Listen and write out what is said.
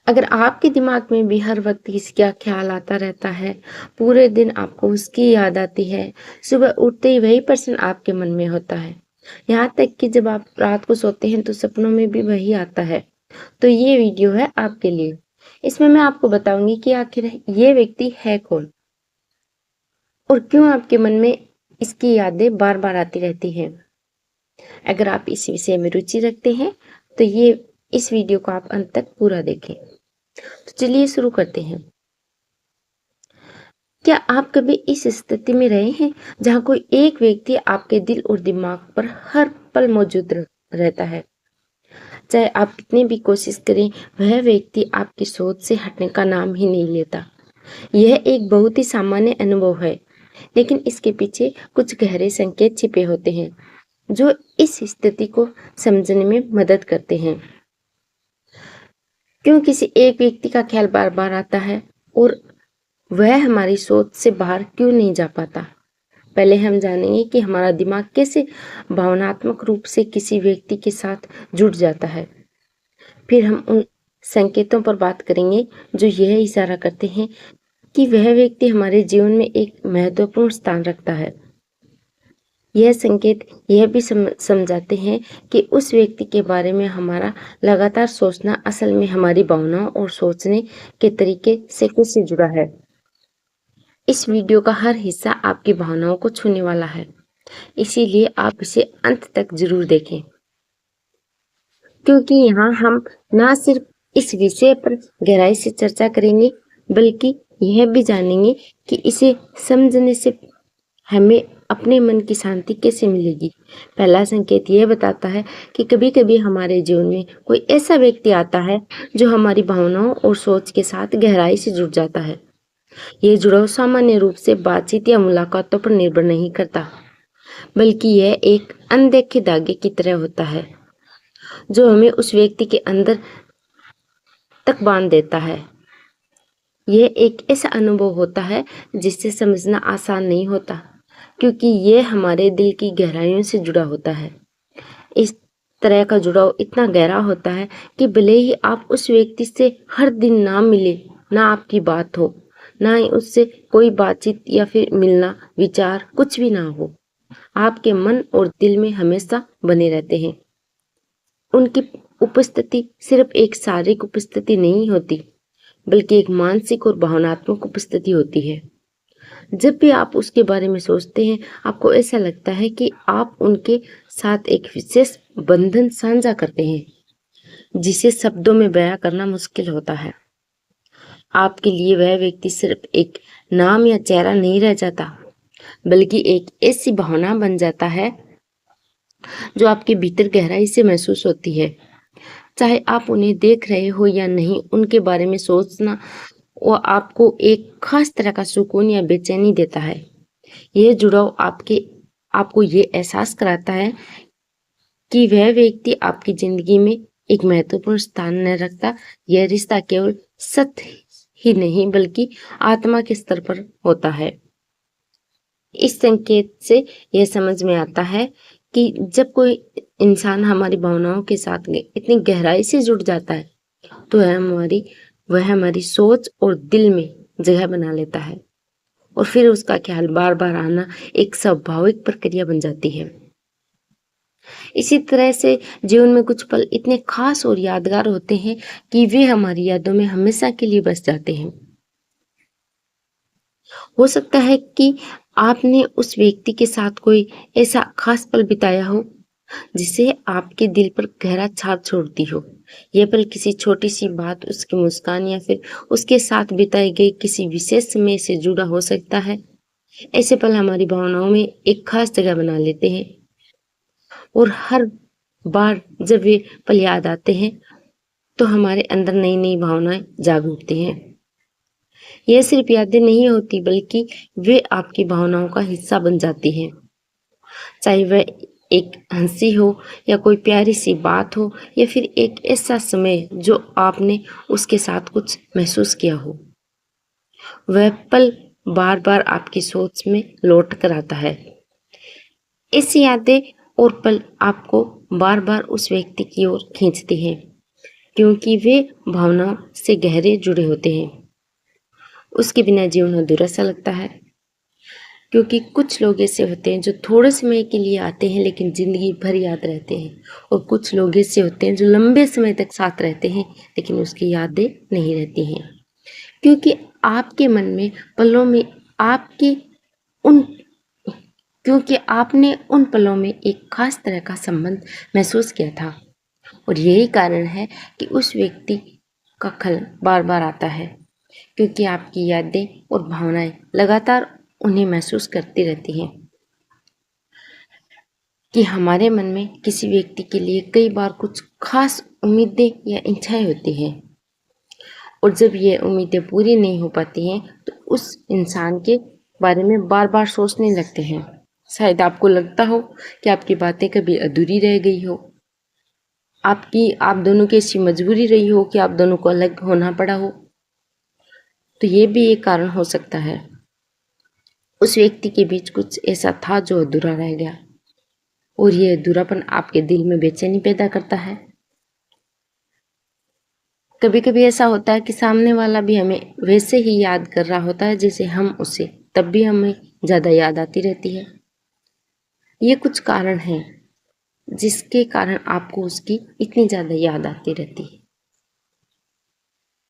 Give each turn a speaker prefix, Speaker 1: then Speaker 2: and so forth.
Speaker 1: अगर आपके दिमाग में भी हर वक्त किसी का ख्याल आता रहता है, पूरे दिन आपको उसकी याद आती है, सुबह उठते ही वही पर्सन आपके मन में होता है, यहाँ तक कि जब आप रात को सोते हैं तो सपनों में भी वही आता है, तो ये वीडियो है आपके लिए। इसमें मैं आपको बताऊंगी कि आखिर ये व्यक्ति है कौन और क्यों आपके मन में इसकी यादें बार बार आती रहती हैं। अगर आप इस विषय में रुचि रखते हैं तो इस वीडियो को आप अंत तक पूरा देखें। तो चलिए शुरू करते हैं। क्या आप कभी इस स्थिति में रहे हैं जहां कोई एक व्यक्ति आपके दिल और दिमाग पर हर पल मौजूद रहता है, चाहे आप कितनी भी कोशिश करें, वह व्यक्ति आपकी सोच से हटने का नाम ही नहीं लेता। यह एक बहुत ही सामान्य अनुभव है, लेकिन इसके पीछे कुछ गहरे संकेत छिपे होते हैं जो इस स्थिति को समझने में मदद करते हैं। क्यों किसी एक व्यक्ति का ख्याल बार बार आता है और वह हमारी सोच से बाहर क्यों नहीं जा पाता। पहले हम जानेंगे कि हमारा दिमाग कैसे भावनात्मक रूप से किसी व्यक्ति के साथ जुड़ जाता है। फिर हम उन संकेतों पर बात करेंगे जो यह इशारा करते हैं कि वह व्यक्ति हमारे जीवन में एक महत्वपूर्ण स्थान रखता है। यह संकेत यह भी समझाते हैं कि उस व्यक्ति के बारे में हमारा लगातार सोचना असल में हमारी भावनाओं और सोचने के तरीके से कैसे जुड़ा है। इस वीडियो का हर हिस्सा आपकी भावनाओं को छूने वाला है, इसीलिए आप इसे अंत तक जरूर देखें, क्योंकि यहाँ हम ना सिर्फ इस विषय पर गहराई से चर्चा करेंगे, बल्कि यह भी जानेंगे कि इसे समझने से हमें अपने मन की शांति कैसे मिलेगी। पहला संकेत यह बताता है कि कभी कभी हमारे जीवन में कोई ऐसा व्यक्ति आता है जो हमारी भावनाओं और सोच के साथ गहराई से जुड़ जाता है। यह जुड़ाव सामान्य रूप से बातचीत या मुलाकातों पर निर्भर नहीं करता, बल्कि यह एक अनदेखे धागे की तरह होता है जो हमें उस व्यक्ति के अंदर तक बांध देता है। यह एक ऐसा अनुभव होता है जिसे समझना आसान नहीं होता, क्योंकि यह हमारे दिल की गहराइयों से जुड़ा होता है। इस तरह का जुड़ाव इतना गहरा होता है कि भले ही आप उस व्यक्ति से हर दिन ना मिले, ना आपकी बात हो, ना ही उससे कोई बातचीत या फिर मिलना विचार कुछ भी ना हो, आपके मन और दिल में हमेशा बने रहते हैं। उनकी उपस्थिति सिर्फ एक शारीरिक उपस्थिति नहीं होती, बल्कि एक मानसिक और भावनात्मक उपस्थिति होती है। जब भी आप उसके बारे में सोचते हैं, आपको ऐसा लगता है कि आप उनके साथ एक विशेष बंधन साझा करते हैं जिसे शब्दों में बयां करना मुश्किल होता है। आपके लिए वह व्यक्ति सिर्फ एक नाम या चेहरा नहीं रह जाता, बल्कि एक ऐसी भावना बन जाता है जो आपके भीतर गहराई से महसूस होती है। चाहे आप उन्हें देख रहे हो या नहीं, उनके बारे में सोचना वो आपको एक खास तरह का सुकून या बेचैनी देता है। यह जुड़ाव आपको ये एहसास कराता है कि वह व्यक्ति आपकी जिंदगी में एक महत्वपूर्ण स्थान न रखता। यह रिश्ता केवल सत्य ही नहीं, बल्कि आत्मा के स्तर पर होता है। इस संकेत से यह समझ में आता है कि जब कोई इंसान हमारी भावनाओं के साथ इतनी गहराई से जुड़ जाता है, तो वह हमारी सोच और दिल में जगह बना लेता है और फिर उसका ख्याल बार बार आना एक स्वाभाविक प्रक्रिया बन जाती है। इसी तरह से जीवन में कुछ पल इतने खास और यादगार होते हैं कि वे हमारी यादों में हमेशा के लिए बस जाते हैं। हो सकता है कि आपने उस व्यक्ति के साथ कोई ऐसा खास पल बिताया हो जिसे आपके दिल पर गहरा छाप छोड़ती हो। यह पल किसी छोटी सी बात, उसकी मुस्कान या फिर उसके साथ बिताए गए किसी विशेष समय से जुड़ा हो सकता है। ऐसे पल हमारी भावनाओं में एक खास जगह बना लेते हैं और हर बार जब वे पल याद आते हैं तो हमारे अंदर नई नई भावनाएं जाग उठती हैं। यह सिर्फ यादें नहीं होती, बल्कि वे आपकी भावनाओं का हिस्सा बन जाती हैं। चाहे वह एक हंसी हो या कोई प्यारी सी बात हो या फिर एक ऐसा समय जो आपने उसके साथ कुछ महसूस किया हो, वह पल बार बार आपकी सोच में लौट कर आता है। ऐसी यादें और पल आपको बार बार उस व्यक्ति की ओर खींचती हैं। क्योंकि वे भावनाओं से गहरे जुड़े होते हैं। उसके बिना जीवन अधूरा सा लगता है, क्योंकि कुछ लोग ऐसे होते हैं जो थोड़े समय के लिए आते हैं लेकिन जिंदगी भर याद रहते हैं, और कुछ लोग ऐसे होते हैं जो लंबे समय तक साथ रहते हैं लेकिन उसकी यादें नहीं रहती हैं। क्योंकि आपके मन में पलों में आपके उन क्योंकि आपने उन पलों में एक खास तरह का संबंध महसूस किया था, और यही कारण है कि उस व्यक्ति का ख्याल बार बार आता है, क्योंकि आपकी यादें और भावनाएं लगातार उन्हें महसूस करती रहती हैं। कि हमारे मन में किसी व्यक्ति के लिए कई बार कुछ खास उम्मीदें या इच्छाएं होती हैं, और जब ये उम्मीदें पूरी नहीं हो पाती हैं तो उस इंसान के बारे में बार बार सोचने लगते हैं। शायद आपको लगता हो कि आपकी बातें कभी अधूरी रह गई हो, आप दोनों की ऐसी मजबूरी रही हो कि आप दोनों को अलग होना पड़ा हो। तो ये भी एक कारण हो सकता है। उस व्यक्ति के बीच कुछ ऐसा था जो अधूरा रह गया, और ये अधूरापन आपके दिल में बेचैनी पैदा करता है। कभी कभी ऐसा होता है कि सामने वाला भी हमें वैसे ही याद कर रहा होता है जैसे हम उसे, तब भी हमें ज़्यादा याद आती रहती है। ये कुछ कारण हैं जिसके कारण आपको उसकी इतनी ज़्यादा याद आती रहती है।